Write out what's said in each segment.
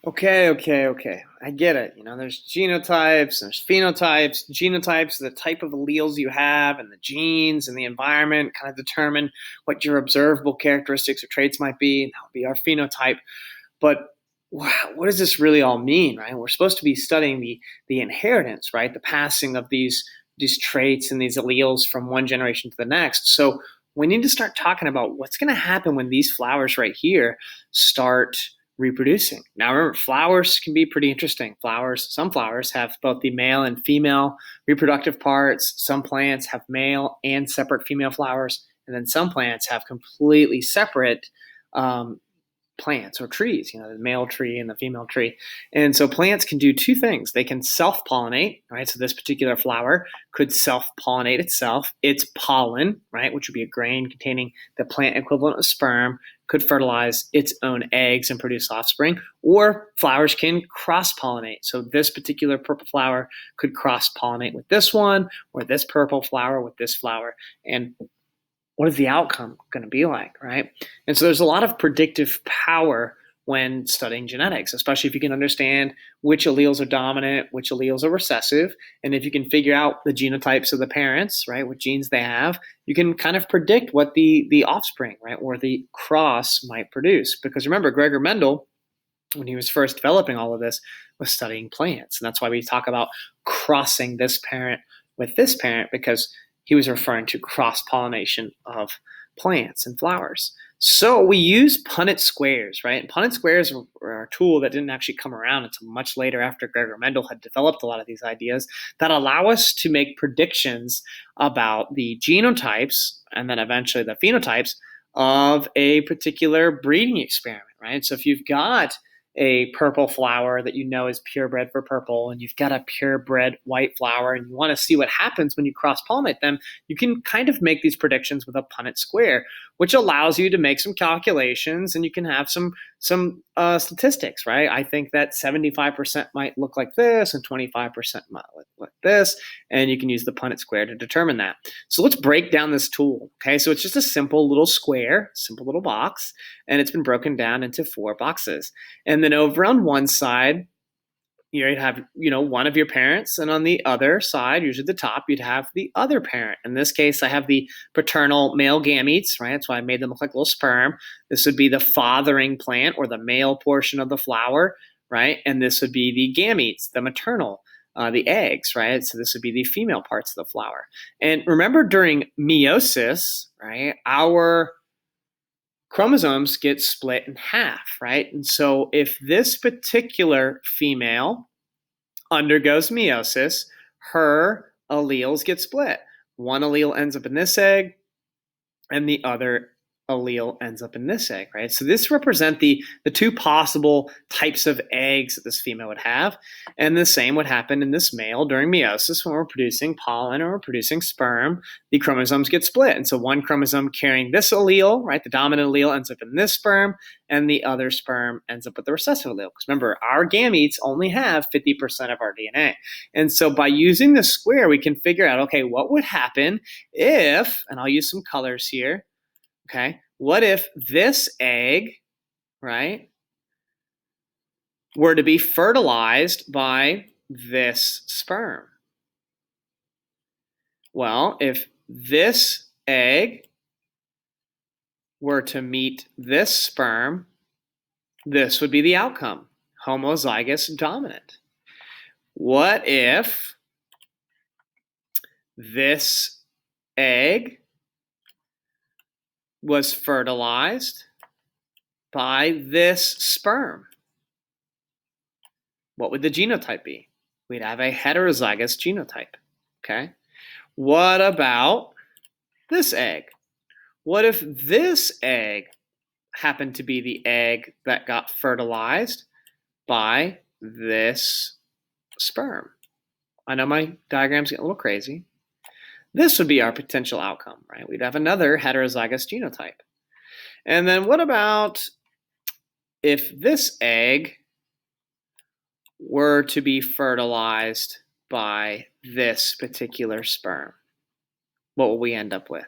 Okay. I get it. There's genotypes, there's phenotypes. Genotypes are the type of alleles you have, and the genes and the environment kind of determine what your observable characteristics or traits might be. And that would be our phenotype. But wow, what does this really all mean, right? We're supposed to be studying the inheritance, right? The passing of these traits and these alleles from one generation to the next. So we need to start talking about what's going to happen when these flowers right here start reproducing. Now, remember, flowers can be pretty interesting. Some flowers have both the male and female reproductive parts. Some plants have male and separate female flowers, and then some plants have completely separate um, plants or trees, the male tree and the female tree. And so plants can do two things. They can self-pollinate, right? So this particular flower could self-pollinate itself. Its pollen, right, which would be a grain containing the plant equivalent of sperm, could fertilize its own eggs and produce offspring. Or flowers can cross-pollinate. So this particular purple flower could cross-pollinate with this one, or this purple flower with this flower. And what is the outcome going to be like, right? And so there's a lot of predictive power when studying genetics, especially if you can understand which alleles are dominant, which alleles are recessive, and if you can figure out the genotypes of the parents, right, what genes they have, you can kind of predict what the offspring, right, or the cross might produce. Because remember, Gregor Mendel, when he was first developing all of this, was studying plants, and that's why we talk about crossing this parent with this parent, because he was referring to cross-pollination of plants and flowers. So we use Punnett squares, right? And Punnett squares were a tool that didn't actually come around until much later after Gregor Mendel had developed a lot of these ideas that allow us to make predictions about the genotypes and then eventually the phenotypes of a particular breeding experiment, right? So if you've got a purple flower that you know is purebred for purple, and you've got a purebred white flower, and you want to see what happens when you cross pollinate them, you can kind of make these predictions with a Punnett square, which allows you to make some calculations, and you can have some statistics, right? I think that 75% might look like this, and 25% might look like this, and you can use the Punnett square to determine that. So let's break down this tool. Okay, so it's just a simple little square, simple little box, and it's been broken down into 4 boxes. And then over on one side, you'd have, one of your parents, and on the other side, usually the top, you'd have the other parent. In this case, I have the paternal male gametes, right? That's why I made them look like little sperm. This would be the fathering plant, or the male portion of the flower, right? And this would be the gametes, the maternal, the eggs, right? So this would be the female parts of the flower. And remember, during meiosis, right, our chromosomes get split in half, right? And so if this particular female undergoes meiosis, her alleles get split. One allele ends up in this egg, and the other allele ends up in this egg, right? So this represent the two possible types of eggs that this female would have. And the same would happen in this male during meiosis. When we're producing pollen or we're producing sperm, the chromosomes get split. And so one chromosome carrying this allele, right, the dominant allele, ends up in this sperm, and the other sperm ends up with the recessive allele. Because remember, our gametes only have 50% of our DNA. And so by using this square, we can figure out, okay, what would happen if, and I'll use some colors here, okay, what if this egg, right, were to be fertilized by this sperm? Well, if this egg were to meet this sperm, this would be the outcome, homozygous dominant. What if this egg was fertilized by this sperm? What would the genotype be? We'd have a heterozygous genotype, okay? What about this egg? What if this egg happened to be the egg that got fertilized by this sperm? I know my diagram's getting a little crazy. This would be our potential outcome, right? We'd have another heterozygous genotype. And then what about if this egg were to be fertilized by this particular sperm? What will we end up with?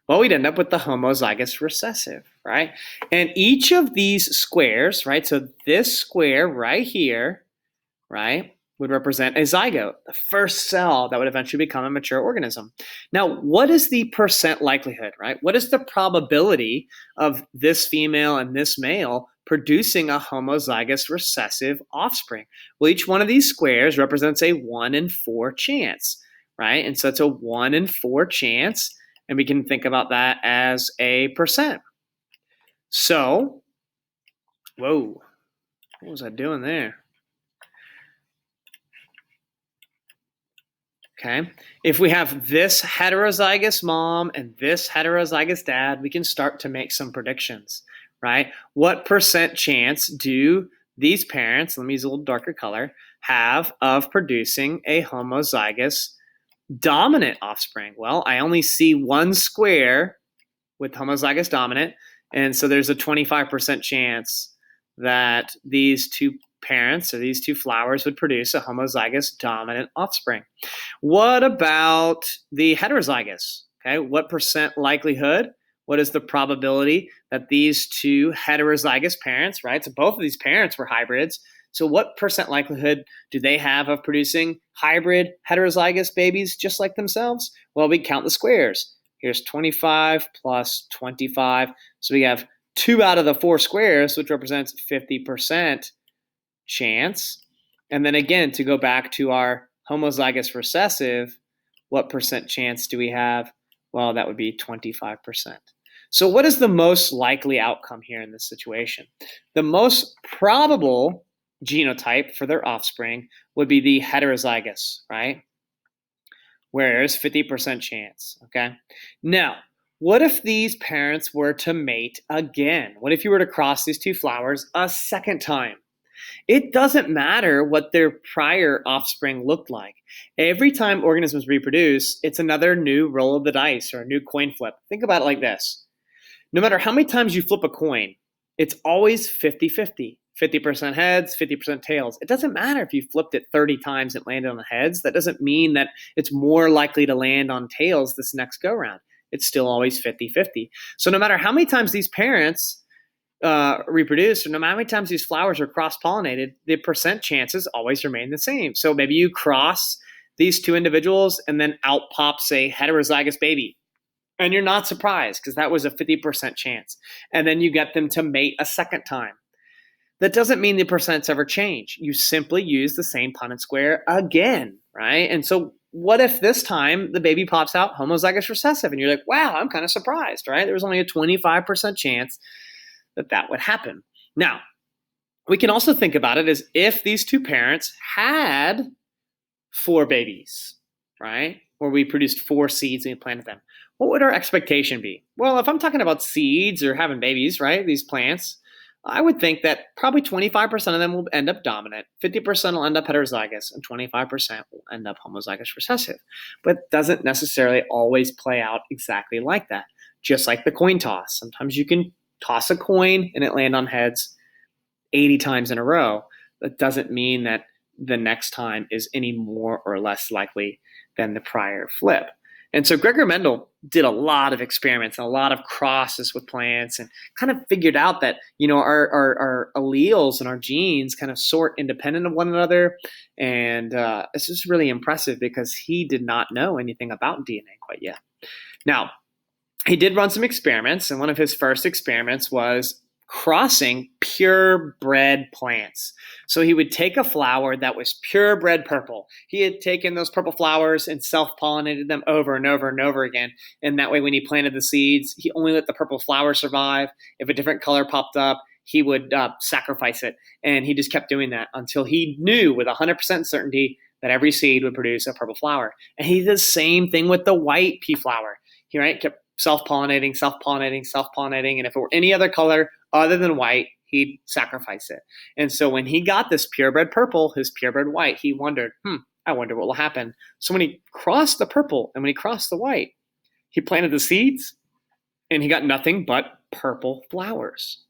Well, we'd end up with the homozygous recessive, right? And each of these squares, right? So this square right here, right, would represent a zygote, the first cell that would eventually become a mature organism. Now, what is the percent likelihood, right? What is the probability of this female and this male producing a homozygous recessive offspring? Well, each one of these squares represents a 1 in 4 chance, right? And so it's a 1 in 4 chance, and we can think about that as a percent. So, whoa, what was I doing there? Okay, if we have this heterozygous mom and this heterozygous dad, we can start to make some predictions, right? What percent chance do these parents, let me use a little darker color, have of producing a homozygous dominant offspring? Well, I only see one square with homozygous dominant, and so there's a 25% chance that these two parents or these two flowers would produce a homozygous dominant offspring. What about the heterozygous? Okay, what percent likelihood? What is the probability that these two heterozygous parents, right? So both of these parents were hybrids. So what percent likelihood do they have of producing hybrid heterozygous babies just like themselves? Well, we count the squares. Here's 25 plus 25. So we have 2 out of the 4 squares, which represents 50% chance. And then again, to go back to our homozygous recessive, what percent chance do we have? Well, that would be 25%. So what is the most likely outcome here in this situation? The most probable genotype for their offspring would be the heterozygous, right? Whereas 50% chance, okay? Now, what if these parents were to mate again? What if you were to cross these two flowers a second time? It doesn't matter what their prior offspring looked like. Every time organisms reproduce, it's another new roll of the dice or a new coin flip. Think about it like this. No matter how many times you flip a coin, it's always 50-50. 50% heads, 50% tails. It doesn't matter if you flipped it 30 times and landed on the heads. That doesn't mean that it's more likely to land on tails this next go round. It's still always 50-50. So no matter how many times these parents reproduce, or no matter how many times these flowers are cross-pollinated, the percent chances always remain the same. So maybe you cross these two individuals and then out pops a heterozygous baby. And you're not surprised because that was a 50% chance. And then you get them to mate a second time. That doesn't mean the percents ever change. You simply use the same Punnett square again, right? And so what if this time the baby pops out homozygous recessive and you're like, wow, I'm kind of surprised, right? There was only a 25% chance that would happen. Now, we can also think about it as if these two parents had 4 babies, right? Or we produced 4 seeds and we planted them. What would our expectation be? Well, if I'm talking about seeds or having babies, right, these plants, I would think that probably 25% of them will end up dominant, 50% will end up heterozygous, and 25% will end up homozygous recessive. But it doesn't necessarily always play out exactly like that. Just like the coin toss. Sometimes you can toss a coin and it land on heads 80 times in a row. That doesn't mean that the next time is any more or less likely than the prior flip. And so Gregor Mendel did a lot of experiments and a lot of crosses with plants and kind of figured out that, our alleles and our genes kind of sort independent of one another. And it's just really impressive because he did not know anything about DNA quite yet. Now, he did run some experiments, and one of his first experiments was crossing purebred plants. So he would take a flower that was purebred purple. He had taken those purple flowers and self-pollinated them over and over and over again. And that way, when he planted the seeds, he only let the purple flower survive. If a different color popped up, he would sacrifice it. And he just kept doing that until he knew with 100% certainty that every seed would produce a purple flower. And he did the same thing with the white pea flower. He kept self-pollinating, and if it were any other color other than white, he'd sacrifice it. And so when he got this purebred purple, his purebred white, he wondered, I wonder what will happen. So when he crossed the purple and when he crossed the white, he planted the seeds and he got nothing but purple flowers.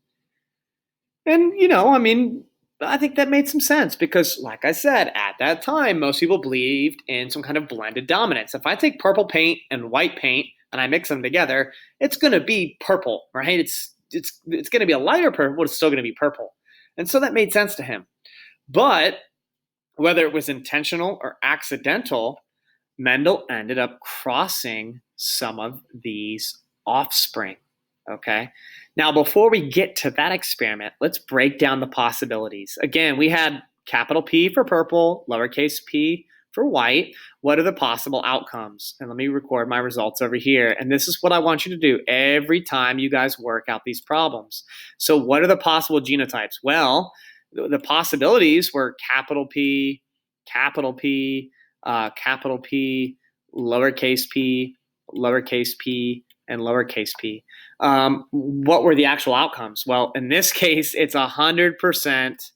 And, I think that made some sense because, like I said, at that time, most people believed in some kind of blended dominance. If I take purple paint and white paint, and I mix them together, it's going to be purple, right? It's going to be a lighter purple, but it's still going to be purple. And so that made sense to him. But whether it was intentional or accidental, Mendel ended up crossing some of these offspring. Okay. Now, before we get to that experiment, let's break down the possibilities. Again, we had capital P for purple, lowercase p for white. What are the possible outcomes? And let me record my results over here. And this is what I want you to do every time you guys work out these problems. So what are the possible genotypes? Well, the possibilities were capital P, capital P, capital P, lowercase p, lowercase p, and lowercase p. What were the actual outcomes? Well, in this case, it's 100%,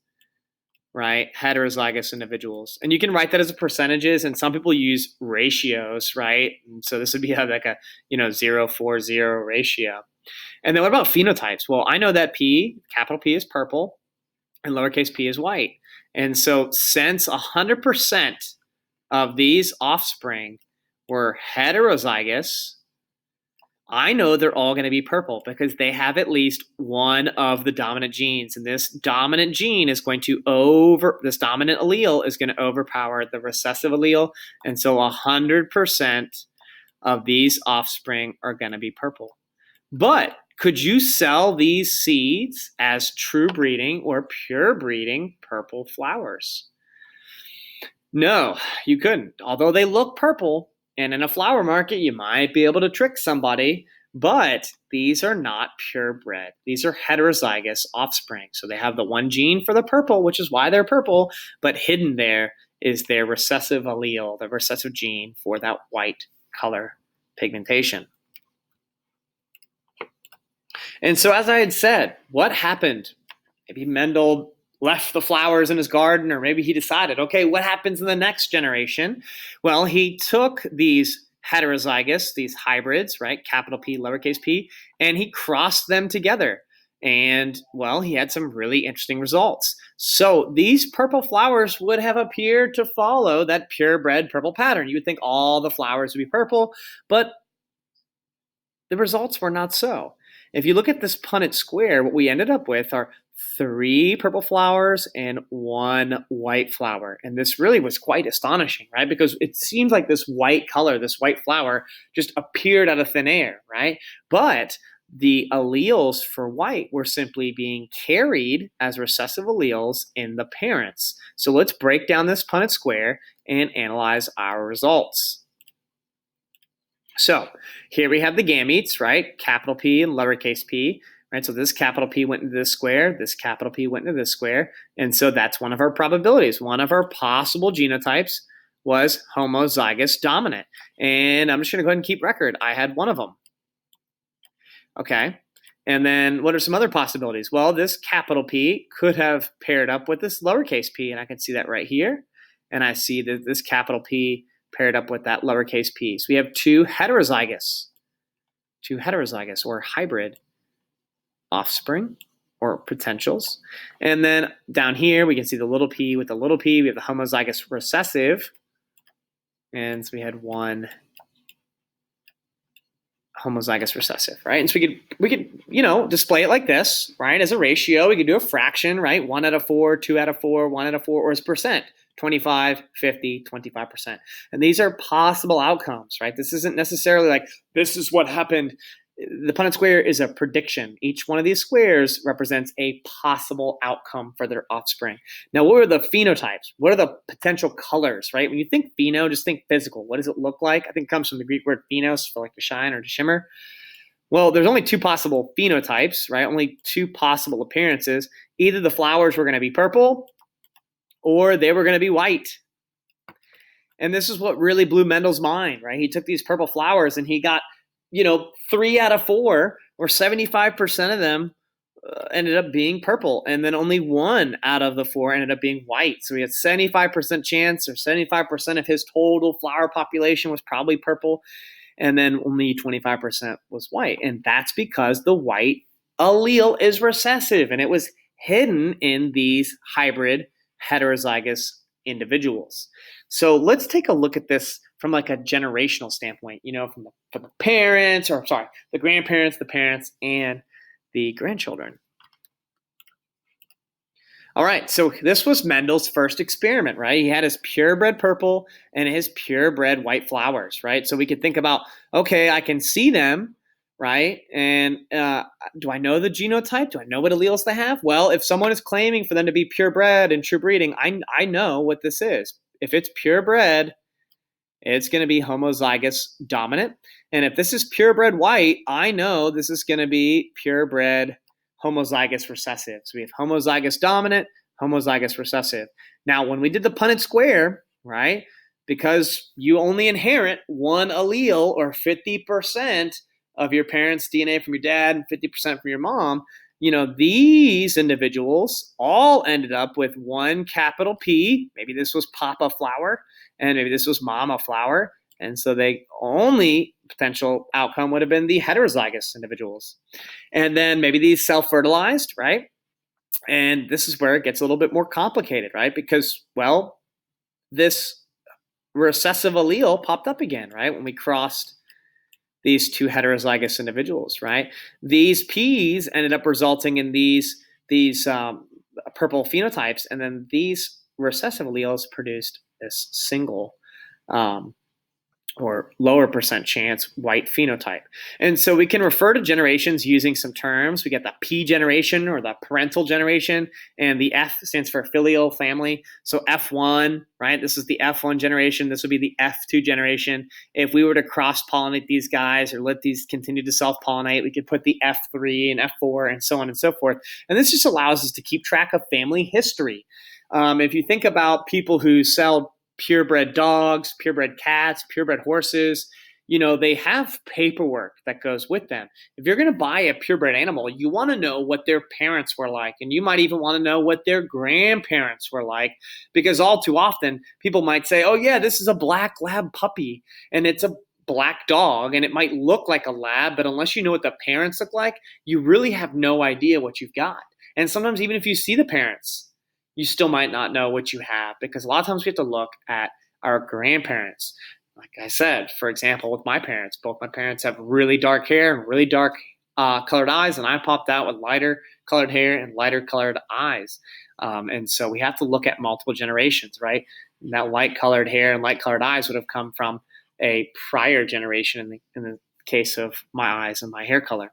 right, heterozygous individuals. And you can write that as percentages, and some people use ratios, right? And so this would be like a 0-4-0 ratio. And then what about phenotypes? Well, I know that P, capital P is purple, and lowercase p is white. And so since 100% of these offspring were heterozygous, I know they're all going to be purple because they have at least one of the dominant genes. And this dominant gene is going to this dominant allele is going to overpower the recessive allele. And so 100% of these offspring are going to be purple. But could you sell these seeds as true breeding or pure breeding purple flowers? No, you couldn't. Although they look purple, and in a flower market, you might be able to trick somebody, but these are not purebred. These are heterozygous offspring. So they have the one gene for the purple, which is why they're purple, but hidden there is their recessive allele, the recessive gene for that white color pigmentation. And so as I had said, what happened? Maybe Mendel left the flowers in his garden, or maybe he decided, okay, what happens in the next generation? Well, he took these heterozygous, these hybrids, right, capital P, lowercase p, and he crossed them together. And, well, he had some really interesting results. So these purple flowers would have appeared to follow that purebred purple pattern. You would think all the flowers would be purple, but the results were not so. If you look at this Punnett square, what we ended up with are 3 purple flowers and 1 white flower. And this really was quite astonishing, right? Because it seems like this white color, this white flower, just appeared out of thin air, right? But the alleles for white were simply being carried as recessive alleles in the parents. So let's break down this Punnett square and analyze our results. So here we have the gametes, right? Capital P and lowercase p, right? So this capital P went into this square, this capital P went into this square. And so that's one of our probabilities. One of our possible genotypes was homozygous dominant. And I'm just going to go ahead and keep record. I had one of them. Okay. And then what are some other possibilities? Well, this capital P could have paired up with this lowercase p, and I can see that right here. And I see that this capital P paired up with that lowercase p. So we have two heterozygous or hybrid offspring or potentials. And then down here, we can see the little p with the little p. We have the homozygous recessive. And so we had one homozygous recessive, right? And so we could display it like this, right? As a ratio, we could do a fraction, right? 1 out of 4, 2 out of 4, 1 out of 4, or as percent. 25, 50, 25%. And these are possible outcomes, right? This isn't necessarily like, this is what happened. The Punnett square is a prediction. Each one of these squares represents a possible outcome for their offspring. Now, what are the phenotypes? What are the potential colors, right? When you think pheno, just think physical. What does it look like? I think it comes from the Greek word phenos, for like to shine or to shimmer. Well, there's only 2 possible phenotypes, right? Only 2 possible appearances. Either the flowers were going to be purple or they were going to be white. And this is what really blew Mendel's mind, right? He took these purple flowers and he got, 3 out of 4, or 75% of them ended up being purple. And then only 1 out of the 4 ended up being white. So he had 75% chance, or 75% of his total flower population was probably purple. And then only 25% was white. And that's because the white allele is recessive and it was hidden in these hybrid heterozygous individuals. So let's take a look at this from like a generational standpoint, from the parents, or sorry, the grandparents, the parents, and the grandchildren. All right, so this was Mendel's first experiment, right? He had his purebred purple and his purebred white flowers, right? So we could think about, okay, I can see them, right? And do I know the genotype? Do I know what alleles they have? Well, if someone is claiming for them to be purebred and true breeding, I know what this is. If it's purebred, it's going to be homozygous dominant. And if this is purebred white, I know this is going to be purebred homozygous recessive. So we have homozygous dominant, homozygous recessive. Now, when we did the Punnett square, right, because you only inherit one allele or 50% of your parents' DNA from your dad and 50% from your mom, these individuals all ended up with one capital P. Maybe this was Papa flower, and maybe this was Mama flower. And so the only potential outcome would have been the heterozygous individuals. And then maybe these self-fertilized, right? And this is where it gets a little bit more complicated, right? Because, well, this recessive allele popped up again, right? When we crossed these two heterozygous individuals, right? These P's ended up resulting in these purple phenotypes, and then these recessive alleles produced this single or lower percent chance white phenotype. And so we can refer to generations using some terms. We get the P generation, or the parental generation, and the F stands for filial family. So F1, right? This is the F1 generation. This would be the F2 generation. If we were to cross-pollinate these guys or let these continue to self-pollinate, we could put the F3 and F4 and so on and so forth. And this just allows us to keep track of family history. If you think about people who sell purebred dogs, purebred cats, purebred horses, they have paperwork that goes with them. If you're going to buy a purebred animal, you want to know what their parents were like, and you might even want to know what their grandparents were like, because all too often people might say, oh yeah, this is a black lab puppy, and it's a black dog, and it might look like a lab, but unless you know what the parents look like, you really have no idea what you've got. And sometimes even if you see the parents, you still might not know what you have, because a lot of times we have to look at our grandparents. Like I said, for example, with my parents, both my parents have really dark hair and really dark colored eyes, and I popped out with lighter colored hair and lighter colored eyes. And so we have to look at multiple generations, right? And that light colored hair and light colored eyes would have come from a prior generation in the case of my eyes and my hair color.